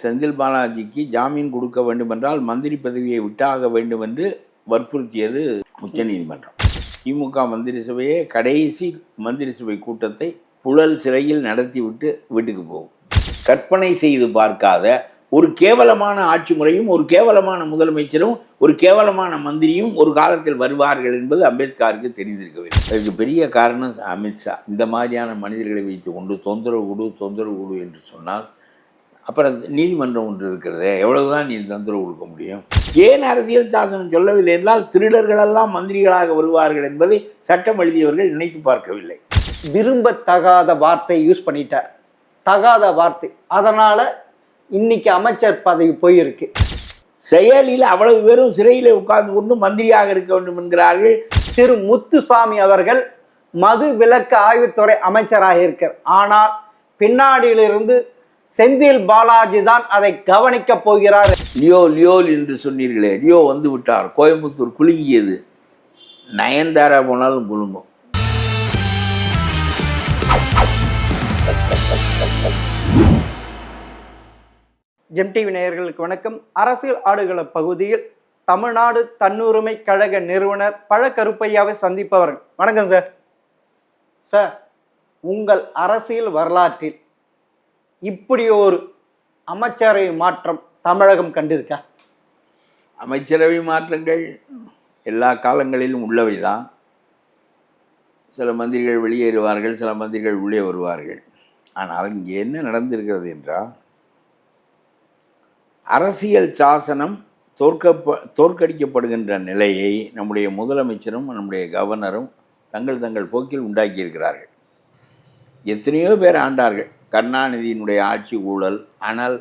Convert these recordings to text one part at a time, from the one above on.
செந்தில் பாலாஜிக்கு ஜாமீன் கொடுக்க வேண்டுமென்றால் மந்திரி பதவியை விட்டாக வேண்டும் என்று வற்புறுத்தியது உச்சநீதிமன்றம். திமுக மந்திரி சபையே கடைசி மந்திரி சபை கூட்டத்தை புழல் சிறையில் நடத்திவிட்டு வீட்டுக்கு போகும். கற்பனை செய்து பார்க்காத ஒரு கேவலமான ஆட்சி முறையும் ஒரு கேவலமான முதலமைச்சரும் ஒரு கேவலமான மந்திரியும் ஒரு காலத்தில் வருவார்கள் என்பது அம்பேத்கருக்கு தெரிந்திருக்கவில்லை. அதுக்கு பெரிய காரணம் அமித்ஷா. இந்த மாதிரியான மனிதர்களை வைத்து கொண்டு தொந்தரவு கொடு என்று சொன்னால் அப்புறம் நீதிமன்றம் ஒன்று இருக்கிறதே, எவ்வளவுதான் நீ தொந்தரவு கொடுக்க முடியும்? ஏன் அரசியல் சாசனம் சொல்லவில்லை என்றால் திருடர்களெல்லாம் மந்திரிகளாக வருவார்கள் என்பதை சட்டம் எழுதியவர்கள் நினைத்து பார்க்கவில்லை. விரும்பத்தகாத வார்த்தை யூஸ் பண்ணிட்டார், தகாத வார்த்தை. அதனால இன்னைக்கு அமைச்சர் பதவி போயிருக்கு. செயலில் அவ்வளவு பேரும் சிறையில் உட்கார்ந்து கொண்டு மந்திரியாக இருக்க வேண்டும் என்கிறார்கள். திரு முத்துசாமி அவர்கள் மது விலக்கு ஆய்வுத்துறை அமைச்சராக இருக்கிறார். ஆனால் பின்னாடியிலிருந்து செந்தில் பாலாஜி தான் அதை கவனிக்க போகிறார். லியோ என்று சொன்னீர்களே, லியோ வந்து விட்டார். கோயம்புத்தூர் குலுங்கியது, நயன்தாரா போனாலும் குலுங்கும். ஜெம் டிவி நேயர்களுக்கு வணக்கம். அரசியல் ஆடுகள பகுதியில் தமிழ்நாடு தன்னுரிமை கழக நிறுவனர் பழ கருப்பையாவை சந்திப்பவர்கள். வணக்கம் சார். சார், உங்கள் அரசியல் வரலாற்றில் இப்படி ஒரு அமைச்சரவை மாற்றம் தமிழகம் கண்டிருக்கா? அமைச்சரவை மாற்றங்கள் எல்லா காலங்களிலும் உள்ளவைதான். சில மந்திரிகள் வெளியேறுவார்கள், சில மந்திரிகள் உள்ளே வருவார்கள். ஆனால் இங்கே என்ன நடந்திருக்கிறது என்றால், அரசியல் சாசனம் தோற்கடிக்கப்படுகின்ற நிலையை நம்முடைய முதலமைச்சரும் நம்முடைய கவர்னரும் தங்கள் போக்கில் உண்டாக்கியிருக்கிறார்கள். எத்தனையோ பேர் ஆண்டார்கள் கருணாநிதியினுடைய ஆட்சி ஊழல். ஆனால்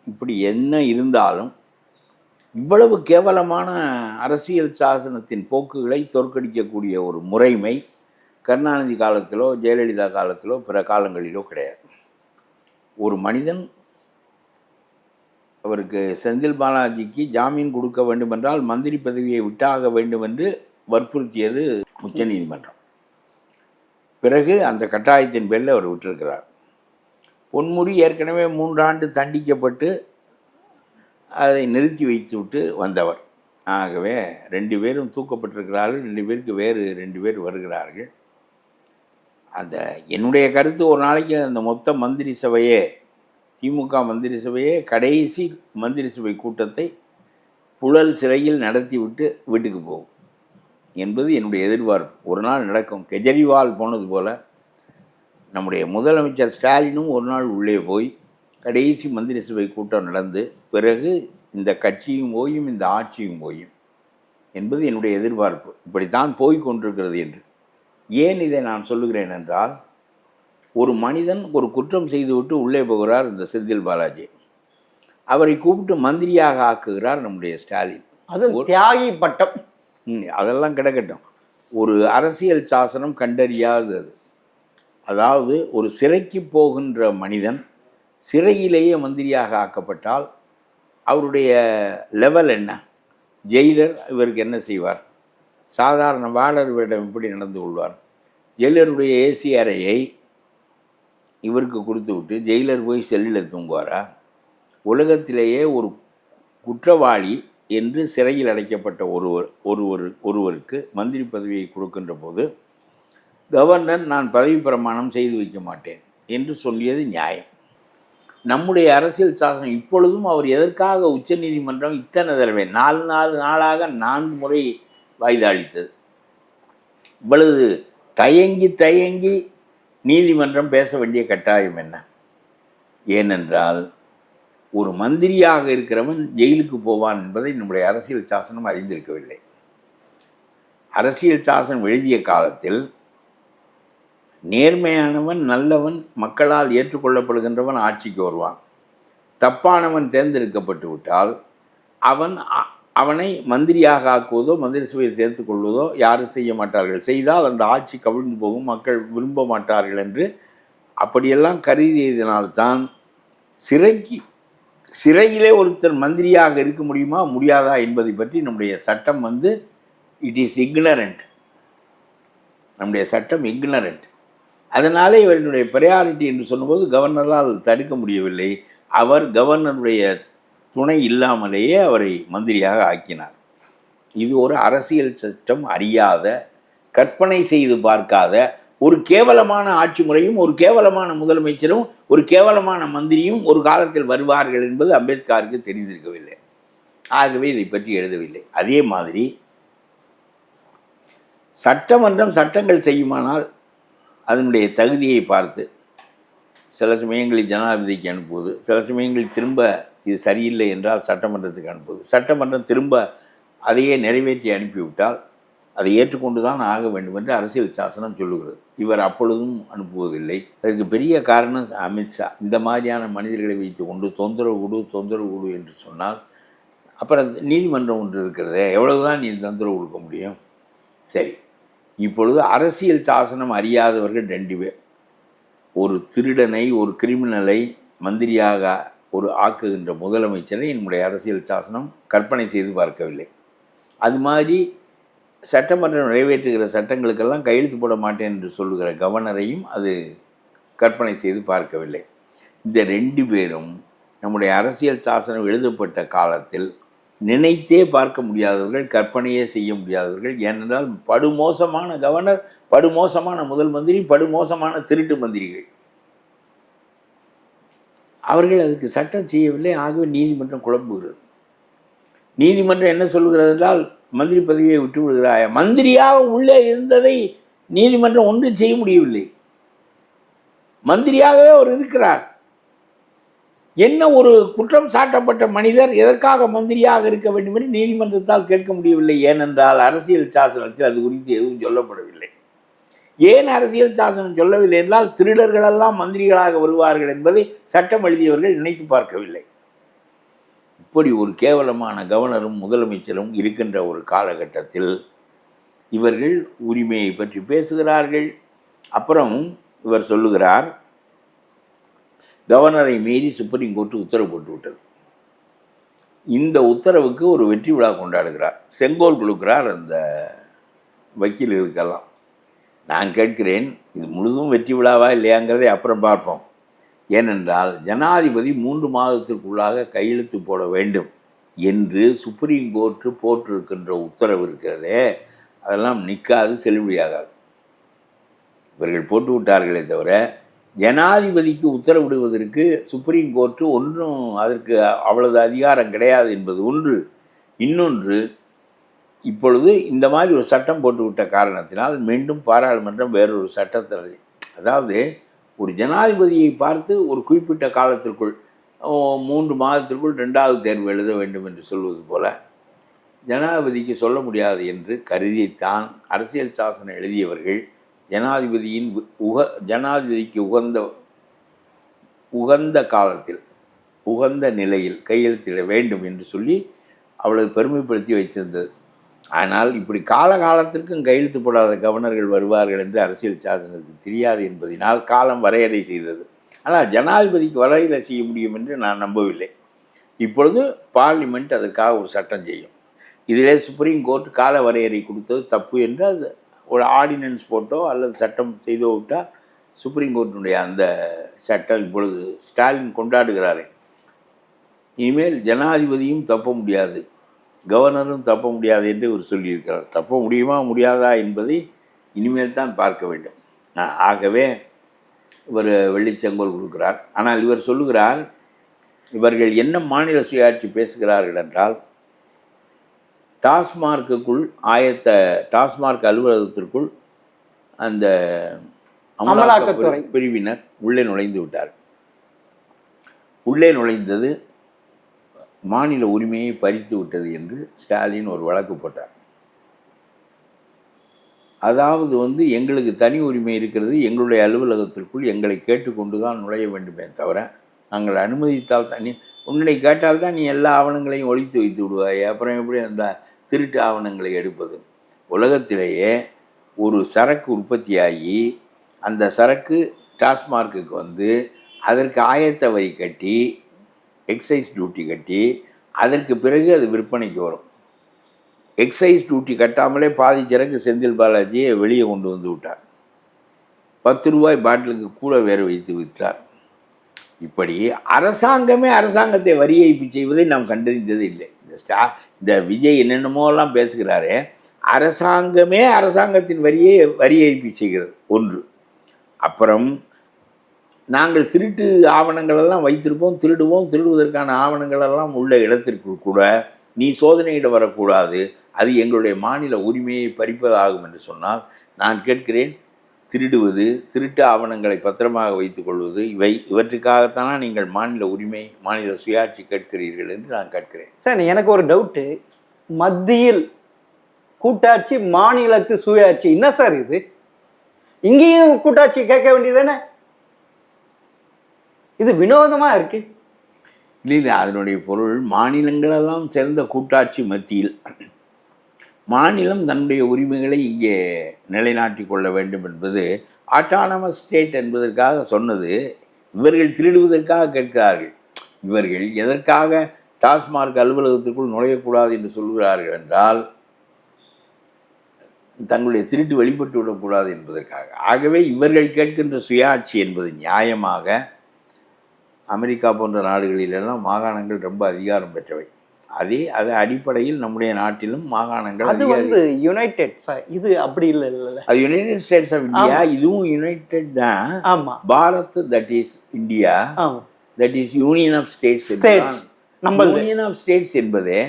இப்படி என்ன இருந்தாலும் இவ்வளவு கேவலமான அரசியல் சாசனத்தின் போக்குகளை தோற்கடிக்கக்கூடிய ஒரு முறைமை கருணாநிதி காலத்திலோ ஜெயலலிதா காலத்திலோ பிற காலங்களிலோ கிடையாது. ஒரு மனிதன் அவருக்கு செந்தில் பாலாஜிக்கு ஜாமீன் கொடுக்க வேண்டுமென்றால் மந்திரி பதவியை விட்டாக வேண்டும் என்று வற்புறுத்தியது உச்சநீதிமன்றம். பிறகு அந்த கட்டாயத்தின் பேரில் அவர் விட்டிருக்கிறார். பொன்முடி ஏற்கனவே 3 ஆண்டு தண்டிக்கப்பட்டு அதை நிறுத்தி வைத்து விட்டு வந்தவர். ஆகவே 2 பேரும் தூக்கப்பட்டிருக்கிறார்கள். 2 பேருக்கு வேறு 2 பேர் வருகிறார்கள். அந்த என்னுடைய கருத்து, ஒரு நாளைக்கு அந்த மொத்த மந்திரி சபையே, திமுக மந்திரி சபையே கடைசி மந்திரி சபை கூட்டத்தை புழல் சிறையில் நடத்திவிட்டு வீட்டுக்கு போகும் என்பது என்னுடைய எதிர்பார்ப்பு. ஒரு நாள் நடக்கும். கெஜ்ரிவால் போனது போல் நம்முடைய முதலமைச்சர் ஸ்டாலினும் ஒரு நாள் உள்ளே போய் கடைசி மந்திரி சபை கூட்டம் நடந்து பிறகு இந்த கட்சியும் ஓயும் இந்த ஆட்சியும் ஓயும் என்பது என்னுடைய எதிர்பார்ப்பு. இப்படித்தான் போய் கொண்டிருக்கிறது என்று. ஏன் இதை நான் சொல்லுகிறேன் என்றால், ஒரு மனிதன் ஒரு குற்றம் செய்துவிட்டு உள்ளே போகிறார் இந்த செந்தில் பாலாஜி. அவரை கூப்பிட்டு மந்திரியாக ஆக்குகிறார் நம்முடைய ஸ்டாலின். அது தியாகி பட்டம். அதெல்லாம் கிடக்கட்டும். ஒரு அரசியல் சாசனம் கண்டறியாதது. அதாவது ஒரு சிறைக்கு போகின்ற மனிதன் சிறையிலேயே மந்திரியாக ஆக்கப்பட்டால் அவருடைய லெவல் என்ன? ஜெயிலர் இவருக்கு என்ன செய்வார்? சாதாரண வார்டரிடம் எப்படி நடந்து கொள்வார்? ஜெயிலருடைய ஏசி அறையை இவருக்கு கொடுத்து விட்டு ஜெயிலர் போய் செல்லில் தூங்குவாரா? உலகத்திலேயே ஒரு குற்றவாளி என்று சிறையில் அடைக்கப்பட்ட ஒருவருக்கு மந்திரி பதவியை கொடுக்கின்ற போது கவர்னர் நான் பதவி பிரமாணம் செய்து வைக்க மாட்டேன் என்று சொல்லியது நியாயம். நம்முடைய அரசியல் சாசனம் இப்பொழுதும் அவர் எதற்காக உச்சநீதிமன்றம் இத்தனை தடவை 4 நாளாக 4 முறை வாய்தா அளித்தது? இவ்வளவு தயங்கி நீதிமன்றம் பேச வேண்டிய கட்டாயம் என்ன? ஏனென்றால் ஒரு மந்திரியாக இருக்கிறவன் ஜெயிலுக்கு போவான் என்பதை நம்முடைய அரசியல் சாசனம் அறிந்திருக்கவில்லை. அரசியல் சாசனம் எழுதிய காலத்தில் நேர்மையானவன், நல்லவன், மக்களால் ஏற்றுக்கொள்ளப்படுகின்றவன் ஆட்சிக்கு வருவான். தப்பானவன் தேர்ந்தெடுக்கப்பட்டு விட்டால் அவனை மந்திரியாக ஆக்குவதோ மந்திரி சபையில் சேர்த்து கொள்வதோ யாரும் செய்ய மாட்டார்கள். செய்தால் அந்த ஆட்சி கவிழ்ந்து போகும், மக்கள் விரும்ப மாட்டார்கள் என்று அப்படியெல்லாம் கருதியதினால்தான் சிறையிலே ஒருத்தர் மந்திரியாக இருக்க முடியுமா முடியாதா என்பதை பற்றி நம்முடைய சட்டம் இட் இஸ் இக்னரண்ட். நம்முடைய சட்டம் இக்னரண்ட். அதனாலே இவர்களுடைய ப்ரையாரிட்டி என்று சொல்லும்போது கவர்னரால் தடுக்க முடியவில்லை. அவர் கவர்னருடைய துணை இல்லாமலேயே அவரை மந்திரியாக ஆக்கினார். இது ஒரு அரசியல் சட்டம் அறியாத, கற்பனை செய்து பார்க்காத ஒரு கேவலமான ஆட்சி முறையும், ஒரு கேவலமான முதலமைச்சரும், ஒரு கேவலமான மந்திரியும் ஒரு காலத்தில் வருவார்கள் என்பது அம்பேத்கருக்கு தெரிந்திருக்கவில்லை. ஆகவே இதை பற்றி எழுதவில்லை. அதே மாதிரி சட்டமன்றம் சட்டங்கள் செய்யுமானால் அதனுடைய தகுதியை பார்த்து சில சமயங்களில் ஜனாதிபதிக்கு அனுப்புவது, சில சமயங்களில் திரும்ப இது சரியில்லை என்றால் சட்டமன்றத்துக்கு அனுப்புவது, சட்டமன்றம் திரும்ப அதையே நிறைவேற்றி அனுப்பிவிட்டால் அதை ஏற்றுக்கொண்டு தான் ஆக வேண்டும் என்று அரசியல் சாசனம் சொல்லுகிறது. இவர் அப்பொழுதும் அனுப்புவதில்லை. அதற்கு பெரிய காரணம் அமித்ஷா. இந்த மாதிரியான மனிதர்களை வைத்து கொண்டு தொந்தரவு கொடு என்று சொன்னால் அப்புறம் நீதிமன்றம் ஒன்று இருக்கிறதே, எவ்வளவுதான் நீ தொந்தரவு கொடுக்க முடியும்? சரி, இப்பொழுது அரசியல் சாசனம் அறியாதவர்கள் 2 பேர். ஒரு திருடனை, ஒரு கிரிமினலை மந்திரியாக ஒரு ஆக்குகின்ற முதலமைச்சரை நம்முடைய அரசியல் சாசனம் கற்பனை செய்து பார்க்கவில்லை. அது மாதிரி சட்டமன்றம் நிறைவேற்றுகிற சட்டங்களுக்கெல்லாம் கையெழுத்து போட மாட்டேன் என்று சொல்லுகிற கவர்னரையும் அது கற்பனை செய்து பார்க்கவில்லை. இந்த 2 பேரும் நம்முடைய அரசியல் சாசனம் எழுதப்பட்ட காலத்தில் நினைத்தே பார்க்க முடியாதவர்கள், கற்பனையே செய்ய முடியாதவர்கள். ஏனென்றால் படுமோசமான கவர்னர், படுமோசமான முதல் மந்திரி, படுமோசமான திருட்டு மந்திரிகள். அவர்கள் அதுக்கு சட்டம் செய்யவில்லை. ஆகவே நீதிமன்றம் குழம்புகிறது. நீதிமன்றம் என்ன சொல்லுகிறது என்றால், மந்திரி பதவியை விட்டு விடுகிறாய். மந்திரியாக உள்ளே இருந்ததை நீதிமன்றம் ஒன்றும் செய்ய முடியவில்லை. மந்திரியாகவே அவர் இருக்கிறார். என்ன ஒரு குற்றம் சாட்டப்பட்ட மனிதர் எதற்காக மந்திரியாக இருக்க வேண்டும் என்று நீதிமன்றத்தால் கேட்க முடியவில்லை. ஏனென்றால் அரசியல் சாசனத்தில் அது குறித்து எதுவும் சொல்லப்படவில்லை. ஏன் அரசியல் சாசனம் சொல்லவில்லை என்றால், திருடர்களெல்லாம் மந்திரிகளாக வருவார்கள் என்பதை சட்டம் எழுதியவர்கள் நினைத்து பார்க்கவில்லை. இப்படி ஒரு கேவலமான கவர்னரும் முதலமைச்சரும் இருக்கின்ற ஒரு காலகட்டத்தில் இவர்கள் உரிமையை பற்றி பேசுகிறார்கள். அப்புறம் இவர் சொல்லுகிறார், கவர்னரை மீறி சுப்ரீம் கோர்ட்டு உத்தரவு போட்டு விட்டது. இந்த உத்தரவுக்கு ஒரு வெற்றி விழா கொண்டாடுகிறார், செங்கோல் கொடுக்கிறார் அந்த வக்கீல்களுக்கெல்லாம். நான் கேட்கிறேன், இது முழுதும் வெற்றி விழாவா இல்லையாங்கிறதை அப்புறம் பார்ப்போம். ஏனென்றால் ஜனாதிபதி 3 மாதத்திற்குள்ளாக கையெழுத்து போட வேண்டும் என்று சுப்ரீம் கோர்ட்டு போட்டிருக்கின்ற உத்தரவு இருக்கிறதே, அதெல்லாம் நிற்காது, செல்லுபடியாகாது. இவர்கள் போட்டு விட்டார்களே தவிர ஜனாதிபதிக்கு உத்தரவிடுவதற்கு சுப்ரீம் கோர்ட்டு ஒன்றும் அதற்கு அவ்வளவு அதிகாரம் கிடையாது என்பது ஒன்று. இன்னொன்று, இப்பொழுது இந்த மாதிரி ஒரு சட்டம் போட்டுவிட்ட காரணத்தினால் மீண்டும் பாராளுமன்றம் வேறொரு சட்டத்தை, அதாவது ஒரு ஜனாதிபதியை பார்த்து ஒரு குறிப்பிட்ட காலத்திற்குள் 3 மாதத்திற்குள் 2வது தேர்வு எழுத வேண்டும் என்று சொல்வது போல ஜனாதிபதிக்கு சொல்ல முடியாது என்று கருதித்தான் அரசியல் சாசனம் எழுதியவர்கள் ஜனாதிபதிக்கு உகந்த காலத்தில், உகந்த நிலையில் கையெழுத்திட வேண்டும் என்று சொல்லி அவ்வளவு பெருமைப்படுத்தி வைத்திருந்தது. ஆனால் இப்படி காலகாலத்திற்கும் கையெழுத்து போடாத கவர்னர்கள் வருவார்கள் என்று அரசியல் சாசனத்துக்கு தெரியாது என்பதனால் காலம் வரையறை செய்தது. ஆனால் ஜனாதிபதிக்கு வரையறை செய்ய முடியும் என்று நான் நம்பவில்லை. இப்பொழுது பார்லிமெண்ட் அதற்காக ஒரு சட்டம் செய்யும். இதிலே சுப்ரீம் கோர்ட் கால வரையறை கொடுத்தது தப்பு என்று அது ஒரு ஆர்டினன்ஸ் போட்டோ அல்லது சட்டம் செய்தோ விட்டால் சுப்ரீம் கோர்ட்டினுடைய அந்த சட்டம் இப்பொழுது ஸ்டாலின் கொண்டாடுகிறாரே, இனிமேல் ஜனாதிபதியும் தப்ப முடியாது, கவர்னரும் தப்ப முடியாது என்று இவர் சொல்லியிருக்கிறார். தப்ப முடியுமா முடியாதா என்பதை இனிமேல் தான் பார்க்க வேண்டும். ஆகவே இவர் வெள்ளிச்செங்கோல் கொடுக்கிறார். ஆனால் இவர் சொல்லுகிறார், இவர்கள் என்ன மாநில சுயாட்சி பேசுகிறார்கள் என்றால், டாஸ்மார்க்குள் டாஸ்மார்க் அலுவலகத்திற்குள் அந்த அமலாக்கத்துறை பிரிவினர் உள்ளே நுழைந்து விட்டார். உள்ளே நுழைந்தது மாநில உரிமையை பறித்து விட்டது என்று ஸ்டாலின் ஒரு வழக்கு போட்டார். அதாவது எங்களுக்கு தனி உரிமை இருக்கிறது, எங்களுடைய அலுவலகத்திற்குள் எங்களை கேட்டுக்கொண்டு தான் நுழைய வேண்டுமே தவிர நாங்கள் அனுமதித்தால் தனி உன்னை கேட்டால் தான் நீ எல்லா ஆவணங்களையும் ஒழித்து வைத்து விடுவாய், அப்புறம் எப்படி அந்த திருட்டு ஆவணங்களை எடுப்பது? உலகத்திலேயே ஒரு சரக்கு உற்பத்தியாகி அந்த சரக்கு டாஸ்மார்க்குக்கு அதற்கு ஆயத்த வரி கட்டி, எக்ஸைஸ் டியூட்டி கட்டி, அதற்கு பிறகு அது விற்பனைக்கு வரும். எக்ஸைஸ் டியூட்டி கட்டாமலே பாதி சரக்கு செந்தில் பாலாஜியை வெளியே கொண்டு வந்து விட்டார். 10 ரூபாய் பாட்டிலுக்கு கூட வேறு வைத்து விட்டார். இப்படி அரசாங்கமே அரசாங்கத்தை வரி ஏய்ப்பு செய்வதை நாம் கண்டறிந்தது இல்லை. இந்த விஜய் என்னென்னமோலாம் பேசுகிறாரே, அரசாங்கமே அரசாங்கத்தின் வரி ஏய்ப்பு செய்கிறது ஒன்று. அப்புறம் நாங்கள் திருட்டு ஆவணங்களெல்லாம் வைத்திருப்போம், திருடுவதற்கான ஆவணங்களெல்லாம் உள்ள இடத்திற்குள் கூட நீ சோதனையிட வரக்கூடாது, அது எங்களுடைய மாநில உரிமையை பறிப்பதாகும் என்று சொன்னால் நான் கேட்கிறேன், திருடுவது, திருட்டு ஆவணங்களை பத்திரமாக வைத்துக்கொள்வது, இவற்றுக்காகத்தானா நீங்கள் மாநில உரிமை, மாநில சுயாட்சி கேட்கிறீர்கள் என்று நான் கேட்கிறேன். சார் எனக்கு ஒரு டவுட்டு, மத்தியில் கூட்டாட்சி, மாநிலத்து சுயாட்சி, என்ன சார் இது? இங்கேயும் கூட்டாட்சி கேட்க வேண்டியதானே? இது வினோதமாக இருக்கு. இல்லை, அதனுடைய பொருள் மாநிலங்களெல்லாம் சேர்ந்த கூட்டாட்சி மத்தியில் மாநிலம் தன்னுடைய உரிமைகளை இங்கே நிலைநாட்டி கொள்ள வேண்டும் என்பது ஆட்டானமஸ் ஸ்டேட் என்பதற்காக சொன்னது. இவர்கள் திருடுவதற்காக கேட்கிறார்கள். இவர்கள் எதற்காக டாஸ்மார்க் அலுவலகத்திற்குள் நுழையக்கூடாது என்று சொல்கிறார்கள் என்றால், தங்களுடைய திருட்டு வெளிப்பட்டு விடக்கூடாது என்பதற்காக. ஆகவே இவர்கள் கேட்கின்ற சுயாட்சி என்பது நியாயமாக அமெரிக்கா போன்ற நாடுகளிலெல்லாம் மாகாணங்கள் ரொம்ப அதிகாரம் பெற்றவை. அது அடிப்படையில் நம்முடைய நாட்டிலும் மாகாணங்கள், அது வந்து யுனைடெட், இது அப்படி இல்லை, அது யுனைடெட் ஸ்டேட்ஸ் ஆஃப் இந்தியா. இதுவும் யுனைடெட் தான். ஆமாம், Bharat that is India, that is union of states. Union of states என்பதே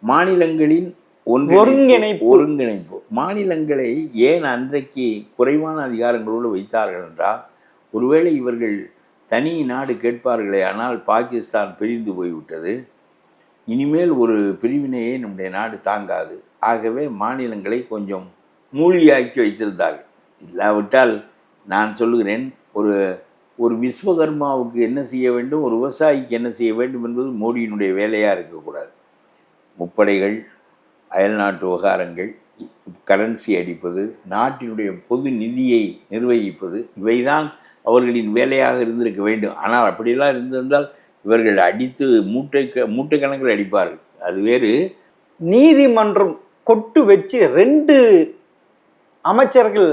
மாநிலங்களின் ஒருங்கிணைப்பு. மாநிலங்களை ஏன் அன்றைக்கு குறைவான அதிகாரங்களோடு வைத்தார்கள் என்றால், ஒருவேளை இவர்கள் தனி நாடு கேட்பார்களே, ஆனால் பாகிஸ்தான் பிரிந்து போய்விட்டது, இனிமேல் ஒரு பிரிவினையை நம்முடைய நாடு தாங்காது. ஆகவே மாநிலங்களை கொஞ்சம் மூழ்கியாக்கி வைத்திருந்தார்கள். இல்லாவிட்டால் நான் சொல்லுகிறேன், ஒரு விஸ்வகர்மாவுக்கு என்ன செய்ய வேண்டும், ஒரு விவசாயிக்கு என்ன செய்ய வேண்டும் என்பது மோடியினுடைய வேலையாக இருக்கக்கூடாது. முப்படைகள், அயல்நாட்டு விவகாரங்கள், கரன்சி அடிப்பது, நாட்டினுடைய பொது நிதியை நிர்வகிப்பது, இவைதான் அவர்களின் வேலையாக இருந்திருக்க வேண்டும். ஆனால் அப்படியெல்லாம் இருந்திருந்தால் இவர்கள் அடித்து மூட்டை கணக்கில் அடிப்பார்கள். அது வேறு. நீதிமன்றம் கொட்டு வச்சு 2 அமைச்சர்கள்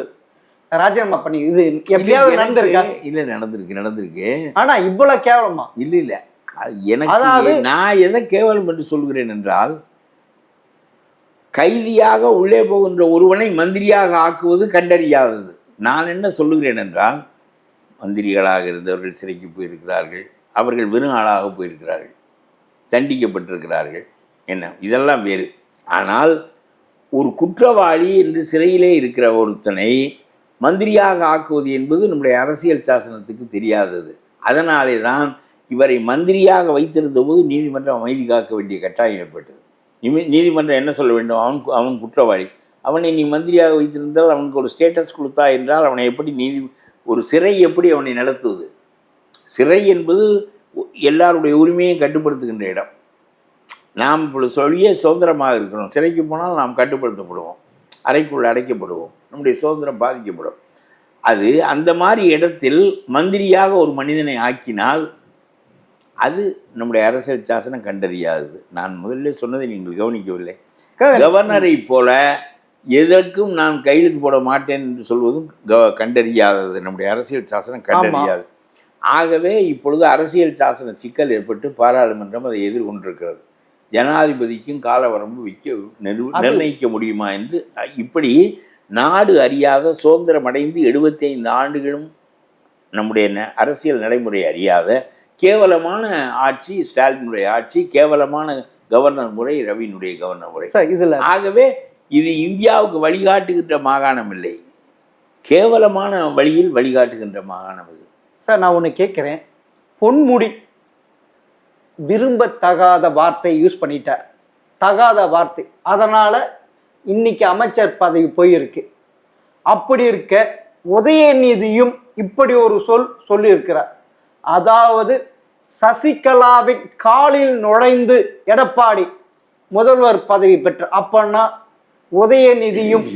ராஜினாமா பண்ணி, இது எப்படியாவது நடந்திருக்கா? இல்லை, நடந்திருக்கு. ஆனா இவ்வளவு கேவலமா? இல்லை, எனக்கு நான் எதை கேவலம் என்று சொல்கிறேன் என்றால், கைதியாக உள்ளே போகின்ற ஒருவனை மந்திரியாக ஆக்குவது கண்டறியாதது. நான் என்ன சொல்லுகிறேன் என்றால், மந்திரிகளாக இருந்தவர்கள் சிறைக்கு போயிருக்கிறார்கள், அவர்கள் வெறும் ஆளாக போயிருக்கிறார்கள், தண்டிக்கப்பட்டிருக்கிறார்கள், என்ன இதெல்லாம் வேறு. ஆனால் ஒரு குற்றவாளி என்று சிறையிலே இருக்கிற ஒருத்தனை மந்திரியாக ஆக்குவது என்பது நம்முடைய அரசியல் சாசனத்துக்கு தெரியாதது. அதனாலே தான் இவரை மந்திரியாக வைத்திருந்த போது நீதிமன்றம் அமைதி காக்க வேண்டிய கட்டாயம் ஏற்பட்டது. நீதிமன்றம் என்ன சொல்ல வேண்டும், அவன் குற்றவாளி, அவனை நீ மந்திரியாக வைத்திருந்தால் அவனுக்கு ஒரு ஸ்டேட்டஸ் கொடுத்தா என்றால் அவனை எப்படி ஒரு சிறை எப்படி அவனை நடத்துவது? சிறை என்பது எல்லாருடைய உரிமையும் கட்டுப்படுத்துகின்ற இடம். நாம் இப்பொழுது சுதந்திரமாக இருக்கிறோம், சிறைக்கு போனால் நாம் கட்டுப்படுத்தப்படுவோம், அறைக்குள் அடைக்கப்படுவோம், நம்முடைய சுதந்திரம் பாதிக்கப்படும். அது அந்த மாதிரி இடத்தில் மந்திரியாக ஒரு மனிதனை ஆக்கினால் அது நம்முடைய அரசியல் சாசனம் கண்டறியாதது. நான் முதல்ல சொன்னதை நீங்கள் கவனிக்கவில்லை. கவர்னரை போல எதற்கும் நான் கையெழுத்து போட மாட்டேன் என்று சொல்வதும் கண்டறியாதது. நம்முடைய அரசியல் சாசனம் கண்டறியாது. ஆகவே இப்பொழுது அரசியல் சாசன சிக்கல் ஏற்பட்டு பாராளுமன்றம் அதை எதிர்கொண்டிருக்கிறது. ஜனாதிபதிக்கும் காலவரம்பு நிர்ணயிக்க முடியுமா என்று. இப்படி நாடு அறியாத, சுதந்திரம் அடைந்து 75 ஆண்டுகளும் நம்முடைய அரசியல் நடைமுறை அறியாத கேவலமான ஆட்சி ஸ்டாலினுடைய ஆட்சி, கேவலமான கவர்னர் முறை ரவியினுடைய கவர்னர் முறை. ஆகவே இது இந்தியாவுக்கு வழிகாட்டுகின்ற மாகாணம் இல்லை, கேவலமான வழியில் வழிகாட்டுகின்ற மாகாணம் இது. சார், நான் ஒன்று கேட்குறேன். பொன்முடி விரும்பத்தகாத வார்த்தை யூஸ் பண்ணிட்டார், தகாத வார்த்தை, அதனால் இன்னைக்கு அமைச்சர் பதவி போயிருக்கு. அப்படி இருக்க உதயநிதியும் இப்படி ஒரு சொல்லியிருக்கிறார். அதாவது சசிகலாவின் காலில் நுழைந்து எடப்பாடி முதல்வர் பதவி பெற்ற, அப்பன்னா உதயநிதியும்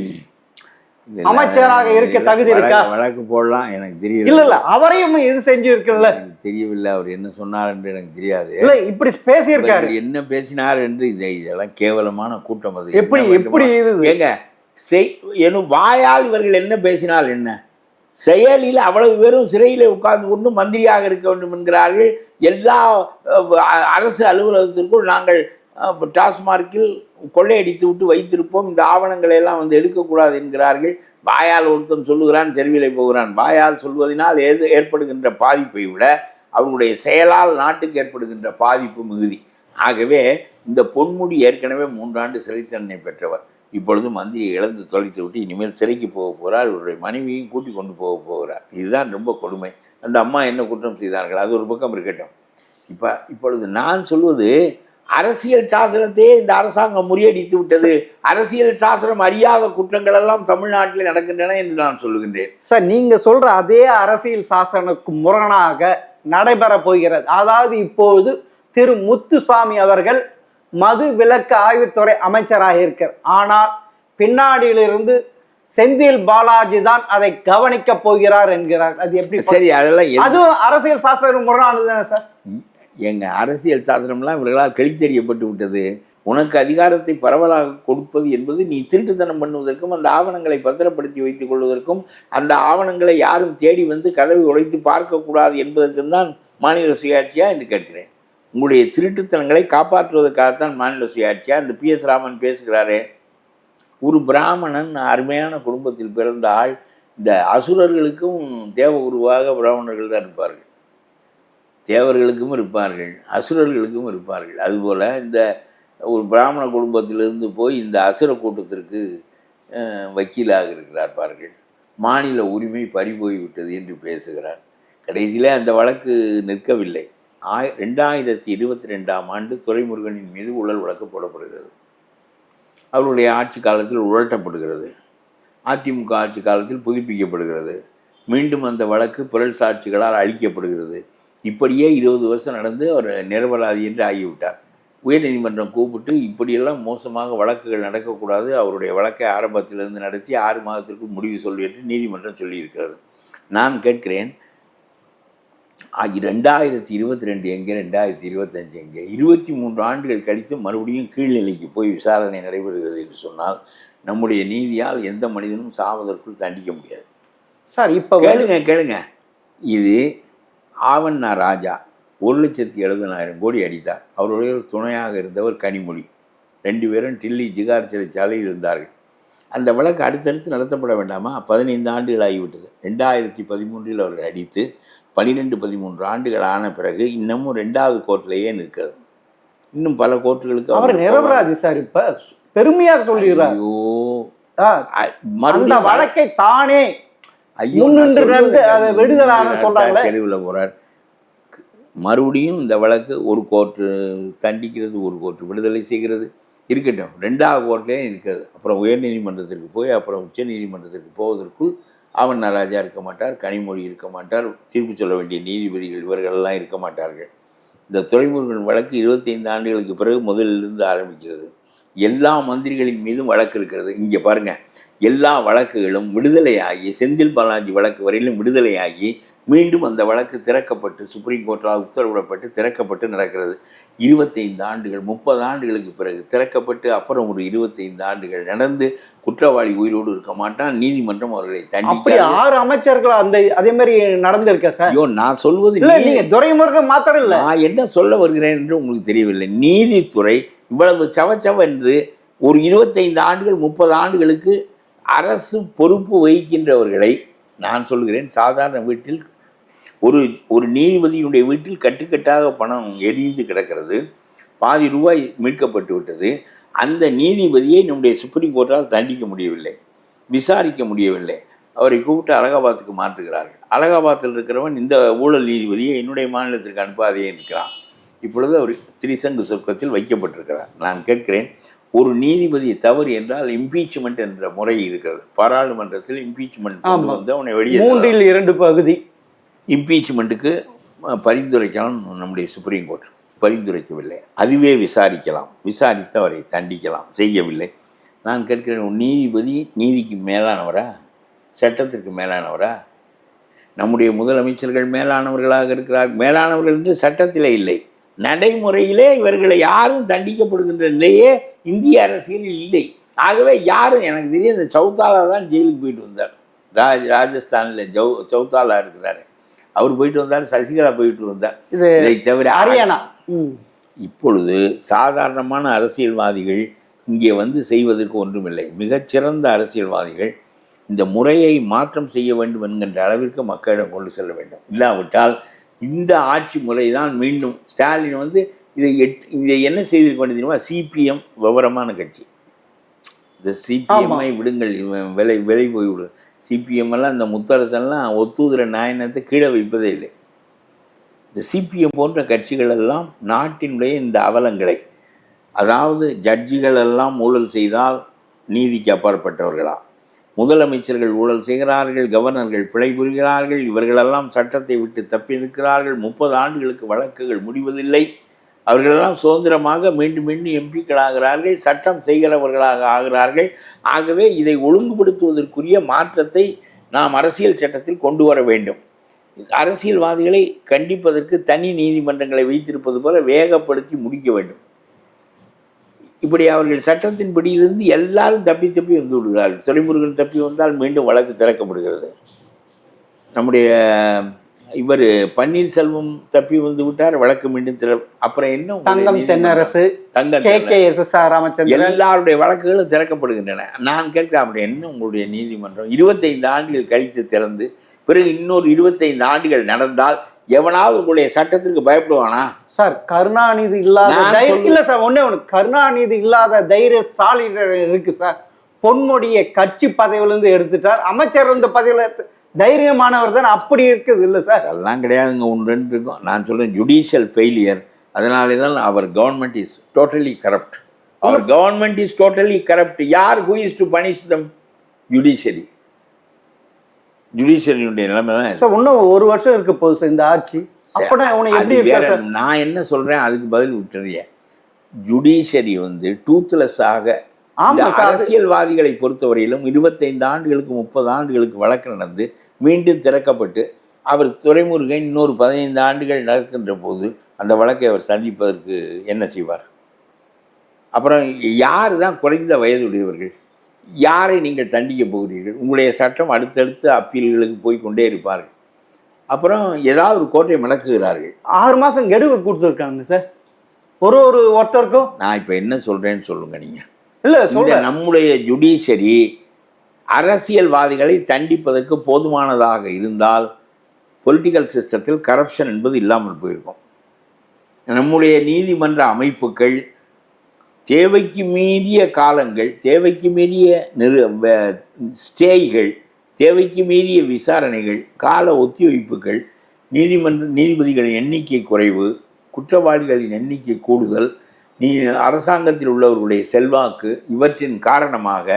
அமைச்சராக இருக்க தகுதி இருக்கா? வழக்கு போடலாம், எனக்கு தெரியல. இல்ல அவரையும் இது செஞ்சு இருக்குல்ல, தெரியவில்லை. அவர் என்ன சொன்னார் என்று எனக்கு தெரியாது. இல்ல இப்படி பேசியிருக்காரு, என்ன பேசினார் என்று. இதெல்லாம் கேவலமான கூட்டம். அது எப்படி இது ஏங்க எனும் வாயால் இவர்கள் என்ன பேசினால் என்ன? செயலில் அவ்வளவு பேரும் சிறையில் உட்கார்ந்து கொண்டு மந்திரியாக இருக்க வேண்டும் என்கிறார்கள். எல்லா அரசு அலுவலகத்திற்குள் நாங்கள் டாஸ்மார்க்கில் கொள்ளையடித்து விட்டு வைத்திருப்போம், இந்த ஆவணங்களை எல்லாம் வந்து எடுக்கக்கூடாது என்கிறார்கள். வாயால் ஒருத்தன் சொல்லுகிறான், தெருவிலை போகிறான். வாயால் சொல்வதனால் ஏற்படுகின்ற பாதிப்பை விட அவர்களுடைய செயலால் நாட்டுக்கு ஏற்படுகின்ற பாதிப்பு மிகுதி. ஆகவே இந்த பொன்முடி ஏற்கனவே 3 ஆண்டு சிறை தண்டனை பெற்றவர். இப்பொழுது மந்திரியை இழந்து தொலைத்து விட்டு இனிமேல் சிறைக்கு போக போகிறார். அவருடைய மனைவியையும் கூட்டி கொண்டு போகிறார். இதுதான் ரொம்ப கொடுமை. அந்த அம்மா என்ன குற்றம் செய்தார்கள் அது ஒரு பக்கம் இருக்கட்டும். இப்பொழுது நான் சொல்வது, அரசியல் சாசனத்தையே இந்த அரசாங்கம் முறியடித்து விட்டது. அரசியல் சாசனம் அறியாத குற்றங்கள் எல்லாம் தமிழ்நாட்டில் நடக்கின்றன என்று நான் சொல்லுகின்றேன். சார், நீங்க சொல்ற அதே அரசியல் சாசனுக்கு முரணாக நடைபெற போகிறது. அதாவது இப்போது திரு முத்துசாமி அவர்கள் மது விலக்கு ஆய்வுத்துறை அமைச்சராக இருக்கிறார். ஆனால் பின்னாடியிலிருந்து செந்தில் பாலாஜி தான் அதை கவனிக்க போகிறார் என்கிறார். அது எப்படி? சரி, அதெல்லாம் அதுவும் அரசியல் சாசனம் முரணானது தானே சார்? எங்க அரசியல் சாசனம்லாம் இவர்களால் கிழித்தெறியப்பட்டு விட்டது. உனக்கு அதிகாரத்தை பரவலாக கொடுப்பது என்பது நீ திருட்டுத்தனம் பண்ணுவதற்கும் அந்த ஆவணங்களை பத்திரப்படுத்தி வைத்துக் கொள்வதற்கும் அந்த ஆவணங்களை யாரும் தேடி வந்து கதவை உடைத்து பார்க்கக்கூடாது என்பதற்கும் தான் மாநில சுயாட்சியா என்று கேட்கிறேன். உங்களுடைய திருட்டுத்தனங்களை காப்பாற்றுவதற்காகத்தான் மாநில சுயாட்சியா? இந்த PS ராமன் பேசுகிறாரே, ஒரு பிராமணன் அருமையான குடும்பத்தில் பிறந்த ஆள். இந்த அசுரர்களுக்கும் தேவ உருவாக பிராமணர்கள் தான் இருப்பார்கள், தேவர்களுக்கும் இருப்பார்கள், அசுரர்களுக்கும் இருப்பார்கள். அதுபோல் இந்த ஒரு பிராமண குடும்பத்திலிருந்து போய் இந்த அசுர கூட்டத்திற்கு வக்கீலாக இருக்கிறார்கள். மாநில உரிமை பறிபோய்விட்டது என்று பேசுகிறார். கடைசியிலே அந்த வழக்கு நிற்கவில்லை. 2022ஆம் ஆண்டு துரைமுருகனின் மீது ஊழல் வழக்கு போடப்படுகிறது. அவருடைய ஆட்சி காலத்தில் உழட்டப்படுகிறது. அதிமுக ஆட்சி காலத்தில் புதுப்பிக்கப்படுகிறது. மீண்டும் அந்த வழக்கு புரள் சாட்சிகளால் அழிக்கப்படுகிறது. இப்படியே 20 வருஷம் நடந்து அவர் நிரபராதி என்று ஆகிவிட்டார். உயர்நீதிமன்றம் கூப்பிட்டு இப்படியெல்லாம் மோசமாக வழக்குகள் நடக்கக்கூடாது, அவருடைய வழக்கை ஆரம்பத்திலிருந்து நடத்தி 6 மாதத்திற்கு முடிவு சொல்லி என்று நீதிமன்றம் சொல்லியிருக்கிறது. நான் கேட்கிறேன், 2022 எங்கே, 2025 எங்கே? 23 ஆண்டுகள் கழித்து மறுபடியும் கீழ்நிலைக்கு போய் விசாரணை நடைபெறுகிறது என்று சொன்னால் நம்முடைய நீதியால் எந்த மனிதனும் சாவதற்குள் தண்டிக்க முடியாது சார். இப்போ கேளுங்க, இது ஆவண்ணா ராஜா 1,70,70,000 கோடி அடித்தார். அவருடைய துணையாக இருந்தவர் கனிமொழி. 2 பேரும் டில்லி ஜிகார் சிறைச்சாலையில் இருந்தார்கள். அந்த வழக்கு அடுத்தடுத்து நடத்தப்பட வேண்டாமா? 15 ஆண்டுகள் ஆகிவிட்டது. 2013 அவர்கள் அடித்து 12-13 ஆண்டுகள் ஆன பிறகு இன்னமும் 2வது கோர்ட்லேயே நிற்கிறது. இன்னும் பல கோர்ட்டுகளுக்கு அவர் நிரபராதி சார். இப்ப பெருமையாக சொல்லுகிறார். ஐயோ, அந்த வழக்கை தானே தெருவில் போறார். மறுபடியும் இந்த வழக்கு ஒரு கோர்ட்டு தண்டிக்கிறது, ஒரு கோர்ட்டு விடுதலை செய்கிறது. இருக்கட்டும், 2வது கோர்ட்லேயே இருக்கிறது. அப்புறம் உயர்நீதிமன்றத்திற்கு போய் அப்புறம் உச்ச நீதிமன்றத்திற்கு போவதற்குள் ஆவண்ணா ராஜா இருக்க மாட்டார், கனிமொழி இருக்க மாட்டார், தீர்ப்பு சொல்ல வேண்டிய நீதிபதிகள் இவர்களெல்லாம் இருக்க மாட்டார்கள். இந்த துரைமுருகன் வழக்கு 25 ஆண்டுகளுக்கு பிறகு முதலிலிருந்து ஆரம்பிக்கிறது. எல்லா மந்திரிகளின் மீதும் வழக்கு இருக்கிறது. இங்கே பாருங்கள், எல்லா வழக்குகளும் விடுதலையாகி, செந்தில் பாலாஜி வழக்கு வரையிலும் விடுதலையாகி மீண்டும் அந்த வழக்கு திறக்கப்பட்டு சுப்ரீம் கோர்ட்டால் உத்தரவிடப்பட்டு திறக்கப்பட்டு நடக்கிறது. 25 ஆண்டுகள் 30 ஆண்டுகளுக்கு பிறகு திறக்கப்பட்டு அப்புறம் ஒரு 25 ஆண்டுகள் நடந்து குற்றவாளி உயிரோடு இருக்க மாட்டான். நீதிமன்றம் அவர்களை தண்டிக்க 6 அமைச்சர்கள் அதே மாதிரி நடந்திருக்க சார். ஐயோ, நான் சொல்வது துரைமுருகன் மாத்திரம் இல்லை, நான் என்ன சொல்ல வருகிறேன் என்று உங்களுக்கு தெரியவில்லை. நீதித்துறை இவ்வளவு சவச்சவென்று ஒரு 25 ஆண்டுகள் 30 ஆண்டுகளுக்கு அரசு பொறுப்பு வகிக்கின்றவர்களை நான் சொல்கிறேன், சாதாரண வீட்டில் ஒரு நீதிபதியினுடைய வீட்டில் கட்டுக்கட்டாக பணம் எரிந்து கிடக்கிறது, பாதி ரூபாய் மீட்கப்பட்டு விட்டது. அந்த நீதிபதியை நம்முடைய சுப்ரீம் கோர்ட்டால் தண்டிக்க முடியவில்லை, விசாரிக்க முடியவில்லை. அவரை கூப்பிட்டு அலகாபாத்துக்கு மாற்றுகிறார்கள். அலகாபாத்தில் இருக்கிறவன் இந்த ஊழல் நீதிபதியை என்னுடைய மாநிலத்திற்கு அனுப்பாதே இருக்கிறான். இப்பொழுது அவர் திரிசங்கு சொர்க்கத்தில் வைக்கப்பட்டிருக்கிறார். நான் கேட்கிறேன், ஒரு நீதிபதி தவறு என்றால் இம்பீச்மெண்ட் என்ற முறை இருக்கிறது. பாராளுமன்றத்தில் இம்பீச்மெண்ட் வந்து அவனை வெளியே 3/2 பகுதி இம்பீச்மெண்ட்டுக்கு பரிந்துரைக்கலாம். நம்முடைய சுப்ரீம் கோர்ட் பரிந்துரைக்கவில்லை, அதுவே விசாரிக்கலாம், விசாரித்து அவரை தண்டிக்கலாம், செய்யவில்லை. நான் கேட்கிறேன், ஒரு நீதிபதி நீதிக்கு மேலானவரா, சட்டத்திற்கு மேலானவரா? நம்முடைய முதலமைச்சர்கள் மேலானவர்களாக இருக்கிறார். மேலானவர்கள் என்று சட்டத்திலே இல்லை, நடைமுறையிலே இவர்களை யாரும் தண்டிக்கப்படுகின்ற நிலையே இந்திய அரசியலில் இல்லை. ஆகவே யாரும், எனக்கு தெரியும், இந்த சவுத்தாலா தான் ஜெயிலுக்கு போயிட்டு வந்தார். ராஜஸ்தானில் சௌத்தாலா இருக்கிறாரு, அவர் போயிட்டு வந்தார், சசிகலா போயிட்டு வந்தார். இது இதை தவிர ஹரியானா. இப்பொழுது சாதாரணமான அரசியல்வாதிகள் இங்கே வந்து செய்வதற்கு ஒன்றுமில்லை. மிகச்சிறந்த அரசியல்வாதிகள் இந்த முறையை மாற்றம் செய்ய வேண்டும் என்கின்ற அளவிற்கு மக்களிடம் கொண்டு செல்ல வேண்டும். இல்லாவிட்டால் இந்த ஆட்சி முறை தான் மீண்டும் ஸ்டாலின் வந்து இதை என்ன செய்திருக்க வேண்டியது தெரியுமா? சிபிஎம் விவரமான கட்சி. இந்த சிபிஎம்ஐ விடுங்கள், விலை போய்விடும். சிபிஎம் எல்லாம் இந்த முத்தரசெல்லாம் ஒத்துதுற நாயனத்தை கீழே வைப்பதே இல்லை. இந்த சிபிஎம் போன்ற கட்சிகள் எல்லாம் நாட்டினுடைய இந்த அவலங்களை, அதாவது ஜட்ஜிகள் எல்லாம் ஊழல் செய்தால் நீதிக்கு அப்பாற்பட்டவர்களா, முதலமைச்சர்கள் ஊழல் செய்கிறார்கள், கவர்னர்கள் பிழை புரிகிறார்கள், இவர்களெல்லாம் சட்டத்தை விட்டு தப்பி நிற்கிறார்கள், 30 ஆண்டுகளுக்கு வழக்குகள் முடிவதில்லை, அவர்களெல்லாம் சுதந்திரமாக மீண்டும் மீண்டும் எம்பிக்களாகிறார்கள், சட்டம் செய்கிறவர்களாக ஆகிறார்கள். ஆகவே இதை ஒழுங்குபடுத்துவதற்குரிய மாற்றத்தை நாம் அரசியல் சட்டத்தில் கொண்டு வர வேண்டும். அரசியல்வாதிகளை கண்டிப்பதற்கு தனி நீதிமன்றங்களை வைத்திருப்பது போல வேகப்படுத்தி முடிக்க வேண்டும். இப்படி அவர்கள் சட்டத்தின்படியிலிருந்து எல்லாரும் தப்பி வந்து விடுகிறார்கள். துரைமுருகன் தப்பி வந்தால் மீண்டும் வழக்கு திறக்கப்படுகிறது. நம்முடைய இவர் பன்னீர்செல்வம் தப்பி வந்து விட்டார், வழக்கு மீண்டும் அப்புறம் என்ன, தங்கம் தென்னரசு, எல்லாருடைய வழக்குகளும் திறக்கப்படுகின்றன. நான் கேட்கிறேன், அப்படி என்ன உங்களுடைய நீதிமன்றம் 25 ஆண்டுகள் கழித்து திறந்து பிறகு இன்னொரு 25 ஆண்டுகள் நடந்தால் எவனாவது உங்களுடைய சட்டத்திற்கு பயப்படுவானா? சார் கருணாநிதி இல்லாத இல்ல சார், ஒண்ணு கருணாநிதி இல்லாத தைரியம் ஸ்டாலின் இருக்கு சார். பொன்முடியை கட்சி பதவியிலிருந்து எடுத்துட்டார், அமைச்சர் இந்த பதவியில தைரியமானவர் தான். அப்படி இருக்குது இல்லை சார்? அதெல்லாம் கிடையாதுங்க. 1-2 இருக்கும். நான் சொல்றேன் ஜுடிஷியல் ஃபெயிலியர். அதனாலே தான் அவர் கவர்மெண்ட் இஸ் டோட்டலி கரப்ட். அவர் கவர்மெண்ட் இஸ் டோட்டலி கரப்ட். யார் who is to punish them? Judiciary. ஜுடிஷியரியுடைய நிலைமை தான் சார். இன்னும் 1 வருஷம் இருக்க போகுது சார் இந்த ஆட்சி. நான் என்ன சொல்றேன், அதுக்கு பதில் விட்டுறேன். ஜுடிஷியரி வந்து டூத்லெஸ்ஸாக, அரசியல்வாதிகளை பொறுத்தவரையிலும் 25 ஆண்டுகளுக்கு 30 ஆண்டுகளுக்கு வழக்கு நடந்து மீண்டும் திறக்கப்பட்டு அவர் துரைமுருகன் இன்னொரு 15 ஆண்டுகள் நடக்கின்ற போது அந்த வழக்கை அவர் சந்திப்பதற்கு என்ன செய்வார்? அப்புறம் யார் தான் குறைந்த வயதுடையவர்கள்? யாரை நீங்கள் தண்டிக்க போகிறீர்கள்? உங்களுடைய சட்டம் அடுத்தடுத்து அப்பீல்களுக்கு போய் கொண்டே இருப்பார்கள். அப்புறம் ஏதாவது ஒரு கோர்ட்டை மடக்குகிறார்கள். 6 மாதம் கெடுவு கொடுத்துருக்காங்க சார் ஒருத்தருக்கும். நான் இப்போ என்ன சொல்கிறேன்னு சொல்லுங்க நீங்கள். இல்லை இந்த நம்முடைய ஜுடிஷியரி அரசியல்வாதிகளை தண்டிப்பதற்கு போதுமானதாக இருந்தால் பொலிட்டிக்கல் சிஸ்டத்தில் கரப்ஷன் என்பது இல்லாமல் போயிருக்கும். நம்முடைய நீதிமன்ற அமைப்புகள் தேவைக்கு மீறிய காலங்கள், தேவைக்கு மீறிய ஸ்டேய்கள், தேவைக்கு மீறிய விசாரணைகள், கால ஒத்திவைப்புகள், நீதிபதிகளின் எண்ணிக்கை குறைவு, குற்றவாளிகளின் எண்ணிக்கை கூடுதல், அரசாங்கத்தில் உள்ளவர்களுடைய செல்வாக்கு, இவற்றின் காரணமாக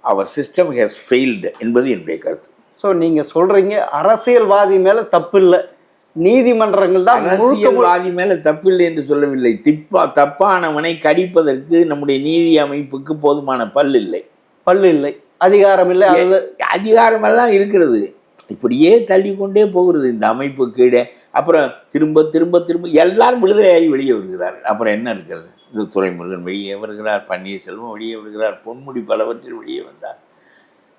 அவர் சிஸ்டம் ஹேஸ் ஃபெயில்டு என்பது என்னுடைய கருத்து. ஸோ நீங்கள் சொல்கிறீங்க அரசியல்வாதி மேலே தப்பு இல்லை, நீதிமன்றங்கள் தான். அரசியல்வாதி மேலே தப்பில்லை என்று சொல்லவில்லை. தப்பானவனை கடிப்பதற்கு நம்முடைய நீதி அமைப்புக்கு போதுமான பல் இல்லை, அதிகாரம் இல்லை. அதிகாரமெல்லாம் இருக்கிறது, இப்படியே தள்ளிக்கொண்டே போகிறது இந்த அமைப்பு கீழே. அப்புறம் திரும்ப திரும்ப திரும்ப எல்லாரும் விடுதலையாகி வெளியே வருகிறார்கள். அப்புறம் என்ன இருக்கிறது? இந்த துரைமுருகன் வெளியே வருகிறார், பன்னீர்செல்வம் வெளியே வருகிறார், பொன்முடி பலவற்றில் வெளியே வந்தார்,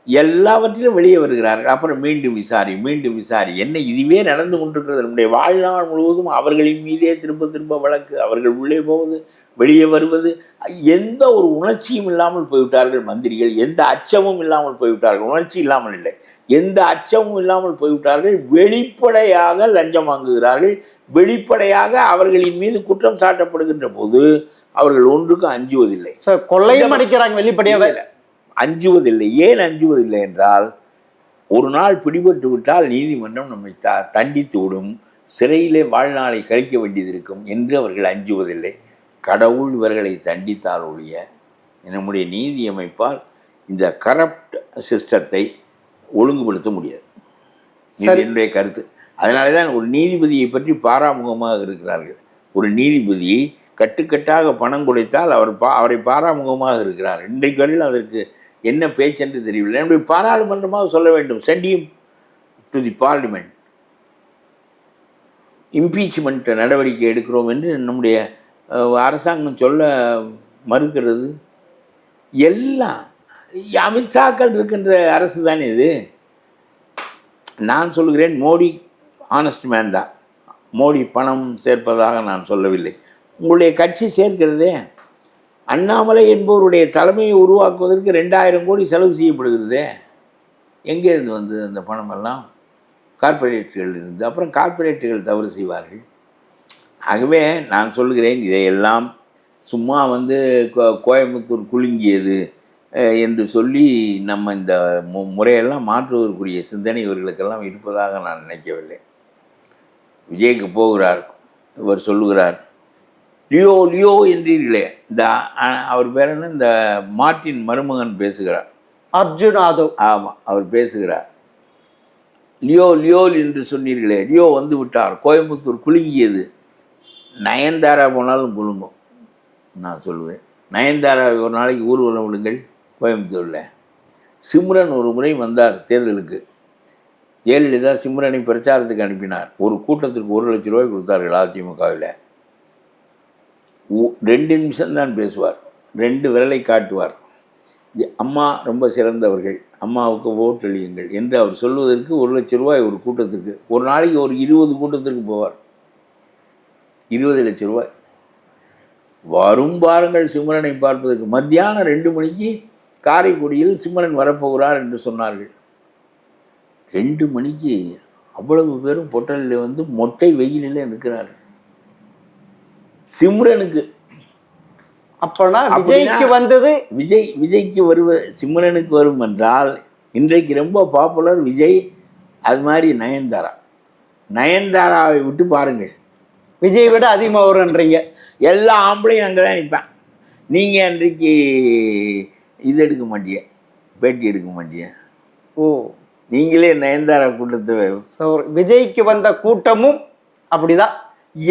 எல்லாவற்றிலும் வெளியே வருகிறார்கள். அப்புறம் மீண்டும் விசாரி என்ன இதுவே நடந்து கொண்டிருக்கிறது. நம்முடைய வாழ்நாள் முழுவதும் அவர்களின் மீதே திரும்ப திரும்ப வழக்கு, அவர்கள் உள்ளே போவது வெளியே வருவது, எந்த ஒரு உணர்ச்சியும் இல்லாமல் போய்விட்டார்கள் மந்திரிகள், எந்த அச்சமும் இல்லாமல் போய்விட்டார்கள். உணர்ச்சி இல்லாமல் இல்லை, எந்த அச்சமும் இல்லாமல் போய்விட்டார்கள். வெளிப்படையாக லஞ்சம் வாங்குகிறார்கள், வெளிப்படையாக அவர்களின் மீது குற்றம் சாட்டப்படுகின்ற போது அவர்கள் ஒன்றுக்கும் அஞ்சுவதில்லை. கொள்ளையும் அடிக்கிறாங்க, வெளிப்படையாக அஞ்சுவதில்லை. ஏன் அஞ்சுவதில்லை என்றால், ஒரு நாள் பிடிபட்டு விட்டால் நீதிமன்றம் நம்மை தண்டித்து விடும், சிறையிலே வாழ்நாளை கழிக்க வேண்டியது இருக்கும் என்று அவர்கள் அஞ்சுவதில்லை. கடவுள் இவர்களை தண்டித்தால் ஒழிய நம்முடைய நீதி அமைப்பால் இந்த கரப்ட் சிஸ்டத்தை ஒழுங்குபடுத்த முடியாது. இது என்னுடைய கருத்து. அதனால தான் ஒரு நீதிபதியை பற்றி பாராமுகமாக இருக்கிறார்கள். ஒரு நீதிபதி கட்டுக்கட்டாக பணம் கொடுத்தால் அவரை பாராமுகமாக இருக்கிறார். இன்றைக்கு வரையில் அதற்கு என்ன பேச்சென்று தெரியவில்லை. நம்முடைய பாராளுமன்றமாக சொல்ல வேண்டும், sent him to the parliament, impeachment நடவடிக்கை எடுக்கிறோம் என்று நம்முடைய அரசாங்கம் சொல்ல மறுக்கிறது. எல்லாம் அமித்ஷாக்கள் இருக்கின்ற அரசு தானே இது. நான் சொல்லுகிறேன், மோடி ஆனஸ்ட் மேன் தான். மோடி பணம் சேர்ப்பதாக நான் சொல்லவில்லை. உங்களுடைய கட்சி சேர்க்கிறதே. அண்ணாமலை என்பவருடைய தலைமையை உருவாக்குவதற்கு 2000 கோடி செலவு செய்யப்படுகிறதே. எங்கே இருந்து வந்து அந்த பணமெல்லாம்? கார்ப்பரேட்டுகள் இருந்து. அப்புறம் கார்ப்பரேட்டுகள் தவறு செய்வார்கள். ஆகவே நான் சொல்லுகிறேன், இதையெல்லாம் சும்மா வந்து கோயம்புத்தூர் குலுங்கியது என்று சொல்லி நம்ம இந்த முறையெல்லாம் மாற்றுவதற்குரிய சிந்தனை இவர்களுக்கெல்லாம் இருப்பதாக நான் நினைக்கவில்லை. விஜய்க்கு போகிறார், இவர் சொல்லுகிறார், லியோ லியோ என்றீர்களே, இந்த அவர் பேர் என்ன, இந்த மார்ட்டின் மருமகன் பேசுகிறார், அர்ஜுன் யாதவ். ஆமாம், அவர் பேசுகிறார். லியோ லியோ என்று சொன்னீர்களே, லியோ வந்து விட்டார், கோயம்புத்தூர் குலுங்கியது. நயன்தாரா போனாலும் குலுங்கும். நான் சொல்லுவேன், நயன்தாரா ஒரு நாளைக்கு ஊர்வலம் விடுங்கள் கோயம்புத்தூரில். சிம்ரன் ஒரு முறை வந்தார் தேர்தலுக்கு. ஜெயலலிதா சிம்ரனை பிரச்சாரத்துக்கு அனுப்பினார். ஒரு கூட்டத்திற்கு 1 லட்சம் ரூபாய் கொடுத்தார்கள் அதிமுகவில். 2 நிமிஷம்தான் பேசுவார், 2 விரலை காட்டுவார். அம்மா ரொம்ப சிறந்தவர்கள், அம்மாவுக்கு ஓட்டளியுங்கள் என்று அவர் சொல்வதற்கு 1 லட்சம் ரூபாய் ஒரு கூட்டத்திற்கு. ஒரு நாளைக்கு ஒரு 20 கூட்டத்திற்கு போவார். 20 லட்சம் ரூபாய். வரும் பாருங்கள் சிம்ரனை பார்ப்பதற்கு. மத்தியானம் 2 மணிக்கு காரைக்குடியில் சிம்ரன் வரப்போகிறார் என்று சொன்னார்கள். 2 மணிக்கு அவ்வளவு பேரும் பொட்டலில் வந்து மொட்டை வெயிலில் நிற்கிறார்கள் சிம்ரனுக்கு. அப்பனா விஜய்க்கு வந்தது, விஜய்க்கு சிம்ரனுக்கு வரும் என்றால் இன்றைக்கு ரொம்ப பாப்புலர் விஜய். அது மாதிரி நயன்தாராவை விட்டு பாருங்கள், விஜய் விட அதிகமாக வரும்ன்றீங்க. எல்லா ஆம்பளையும் அங்கே தான் நிற்பான். நீங்கள் அன்றைக்கு இது எடுக்க மாட்டிய, பேட்டி எடுக்க மாட்டிய. ஓ, நீங்களே நயன்தாரா கூட்டத்தை. விஜய்க்கு வந்த கூட்டமும் அப்படிதான்,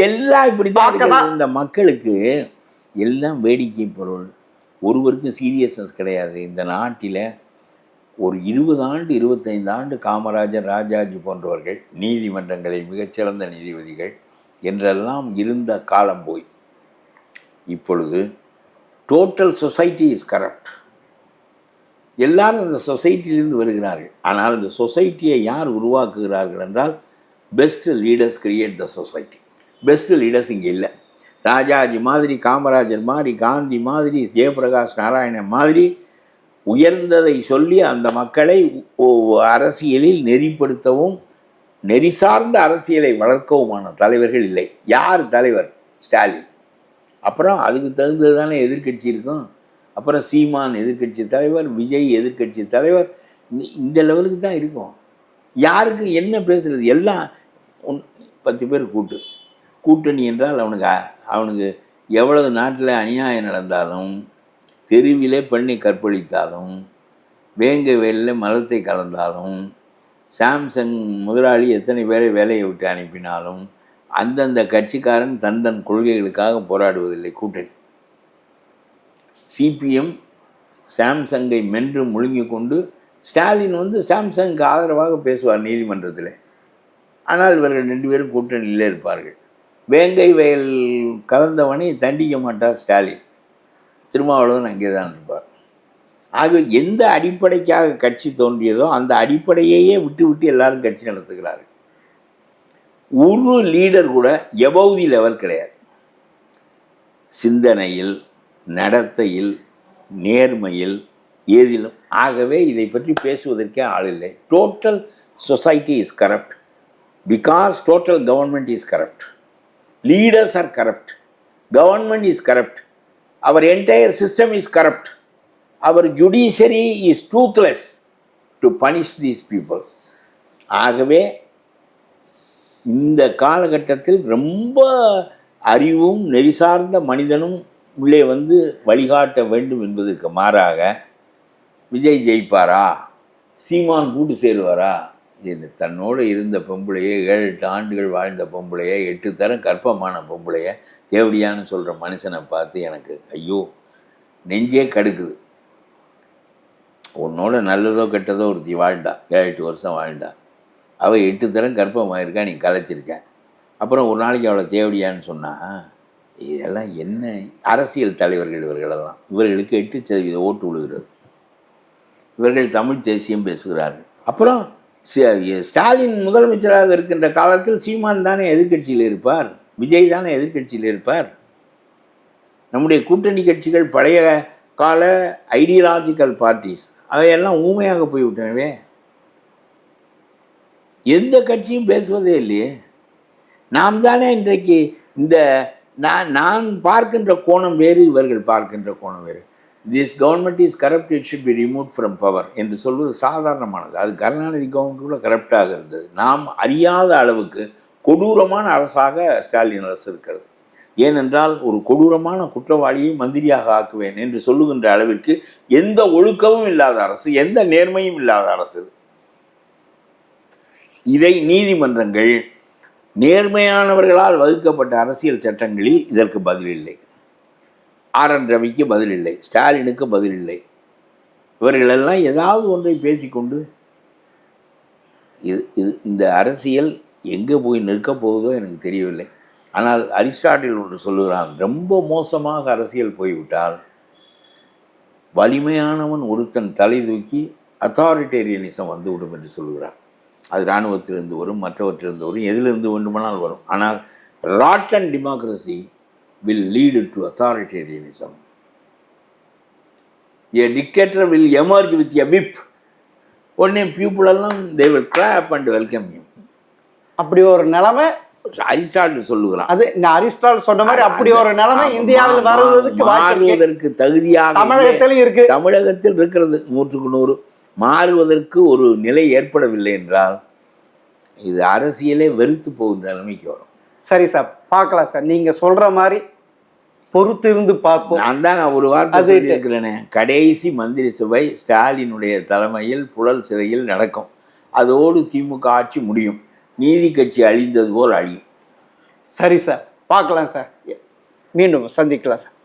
எல்லாம் இப்படி தான். இந்த மக்களுக்கு எல்லாம் வேடிக்கை பொருள், ஒருவருக்கும் சீரியஸ்னஸ் கிடையாது. இந்த நாட்டில் ஒரு 20 ஆண்டு 25 ஆண்டு காமராஜர், ராஜாஜி போன்றவர்கள் நீதிமன்றங்களில் மிகச்சிறந்த நீதிபதிகள் என்றெல்லாம் இருந்த காலம் போய் இப்பொழுது டோட்டல் சொசைட்டி இஸ் கரப்ட். எல்லாரும் இந்த சொசைட்டியிலிருந்து வருகிறார்கள். ஆனால் இந்த சொசைட்டியை யார் உருவாக்குகிறார்கள் என்றால் best leaders create the society. Best leaders இங்கே இல்லை. ராஜாஜி மாதிரி, காமராஜர் மாதிரி, காந்தி மாதிரி, ஜெயபிரகாஷ் நாராயணன் மாதிரி உயர்ந்ததை சொல்லி அந்த மக்களை அரசியலில் நெறிப்படுத்தவும் நெறி சார்ந்த அரசியலை வளர்க்கவுமான தலைவர்கள் இல்லை. யார் தலைவர்? ஸ்டாலின். அப்புறம் அதுக்கு தகுந்தது தானே எதிர்கட்சி இருக்கும். அப்புறம் சீமான் எதிர்கட்சி தலைவர், விஜய் எதிர்கட்சி தலைவர். இந்த லெவலுக்கு தான் இருக்கும். யாருக்கு என்ன பேசுகிறது? எல்லாம் 10 பேர் கூட்டணி என்றால் அவனுக்கு எவ்வளவு நாட்டில் அநியாயம் நடந்தாலும், தெருவிலே பெண்ணை கற்பழித்தாலும், வேங்க வேலில் மலத்தை கலந்தாலும், சாம்சங் முதலாளி எத்தனை பேரை வேலையை விட்டு அனுப்பினாலும் அந்தந்த கட்சிக்காரன் தன் கொள்கைகளுக்காக போராடுவதில்லை. கூட்டணி சிபிஎம் சாம்சங்கை மென்று முழுங்கி கொண்டு, ஸ்டாலின் வந்து சாம்சங்க்கு ஆதரவாக பேசுவார் நீதிமன்றத்தில். ஆனால் இவர்கள் 2 பேரும் கூட்டணியிலே இருப்பார்கள். வேங்கை வயல் கலந்தவனை தண்டிக்க மாட்டார் ஸ்டாலின். திருமாவளவன் அங்கே தான் இருப்பார். ஆக எந்த அடிப்படைக்காக கட்சி தோன்றியதோ அந்த அடிப்படையையே விட்டு எல்லாரும் கட்சி நடத்துகிறார்கள். ஒரு லீடர் கூட எபவ் தி லெவல் கிடையாது. சிந்தனையில், நடத்தையில், நேர்மையில், ஏதிலும். ஆகவே இதை பற்றி பேசுவதற்கே ஆள் இல்லை. Total society is corrupt because total government is corrupt. Leaders are corrupt. Government is corrupt. Our entire system is corrupt. Our judiciary is toothless to punish these people. ஆகவே இந்த காலகட்டத்தில் ரொம்ப அறிவும் நெறிசார்ந்த மனிதனும் உள்ளே வந்து வழிகாட்ட வேண்டும் என்பதற்கு மாறாக விஜய் ஜெயிப்பாரா, சீமான் கூட்டு சேருவாரா, இது தன்னோடு இருந்த பொம்பளையை 7-8 ஆண்டுகள் வாழ்ந்த பொம்பளையை 8 தரம் கற்பமான பொம்பளையை தேவடியான்னு சொல்கிற மனுஷனை பார்த்து எனக்கு ஐயோ நெஞ்சே கடுக்குது. உன்னோட நல்லதோ கெட்டதோ ஒருத்தி வாழ்ந்தா, 7-8 வருஷம் வாழ்ந்தா. அவள் 8 தரம் கற்பமாயிருக்கா, நீ கலைச்சிருக்க. அப்புறம் ஒரு நாளைக்கு அவளை தேவடியான்னு சொன்னால் இதெல்லாம் என்ன? அரசியல் தலைவர்கள் இவர்களெல்லாம். இவர்களுக்கு 8% ஓட்டு விழுகிறது. இவர்கள் தமிழ் தேசியம் பேசுகிறார்கள். அப்புறம் ஸ்டாலின் முதலமைச்சராக இருக்கின்ற காலத்தில் சீமான் தானே எதிர்க்கட்சியில் இருப்பார், விஜய் தானே எதிர்க்கட்சியில் இருப்பார். நம்முடைய கூட்டணி கட்சிகள் பழைய கால ஐடியாலஜிக்கல் பார்ட்டிஸ் அவையெல்லாம் ஊமையாக போய்விட்டனவே. எந்த கட்சியும் பேசுவதே இல்லையே. நாம் தானே இன்றைக்கு இந்த நான் பார்க்கின்ற கோணம் வேறு, இவர்கள் பார்க்கின்ற கோணம் வேறு. This government is corrupt, it should be remove from power என்று சொல்வது சாதாரணமானது. அது கருணாநிதி கவர்மெண்ட் கூட கரப்டாக இருந்தது. நாம் அறியாத அளவுக்கு கொடூரமான அரசாக ஸ்டாலின் அரசு இருக்கிறது. ஏனென்றால் ஒரு கொடூரமான குற்றவாளியை மந்திரியாக ஆக்குவேன் என்று சொல்லுகின்ற அளவிற்கு எந்த ஒழுக்கமும் இல்லாத அரசு, எந்த நேர்மையும் இல்லாத அரசு. இதை நீதிமன்றங்கள் நேர்மையானவர்களால் வகுக்கப்பட்ட அரசியல் சட்டங்களில் இதற்கு பதில் இல்லை. RN ரவிக்கு பதில் இல்லை, ஸ்டாலினுக்கு பதில் இல்லை. இவர்களெல்லாம் ஏதாவது ஒன்றை பேசிக்கொண்டு இந்த அரசியல் எங்கே போய் நிற்கப் போகுதோ எனக்கு தெரியவில்லை. ஆனால் அரிஸ்டாட்டில் ஒன்று சொல்லுகிறான், ரொம்ப மோசமாக அரசியல் போய்விட்டால் வலிமையானவன் ஒருத்தன் தலை தூக்கி அத்தாரிட்டேரியனிசம் வந்துவிடும் என்று சொல்லுகிறான். அது இராணுவத்திலிருந்து வரும், மற்றவற்றிலிருந்து வரும், எதிலிருந்து வேண்டுமானால் வரும். ஆனால் rotten democracy will lead to authoritarianism. A dictator will emerge with a whip. உடனே people எல்லாம் they will clap and welcome him. அப்படி ஒரு நிலைமை அரிஸ்டாட்டில் சொல்லுகிறான். அது அரிஸ்டாட்டில் சொன்ன மாதிரி அப்படி ஒரு நிலைமை இந்தியாவில் மாறுவதற்கு தகுதியாக தமிழகத்தில் இருக்கு. தமிழகத்தில் இருக்கிறது 100%. மாறுவதற்கு ஒரு நிலை ஏற்படவில்லை என்றால் இது அரசியலே வெறுத்து போகின்ற நிலைமைக்கு வரும். சரி சார், பார்க்கலாம் சார். நீங்க சொல்ற மாதிரி பொறுத்திருந்து பார்ப்போம். நான் தான் ஒரு வார்த்தை சொல்லியிருக்கிறேனே, கடைசி மந்திரி சபை ஸ்டாலினுடைய தலைமையில் புழல் சிறையில் நடக்கும். அதோடு திமுக ஆட்சி முடியும். நீதி கட்சி அழிந்தது போல் அழியும். சரி சார், பார்க்கலாம் சார். மீண்டும் சந்திக்கலாம் சார்.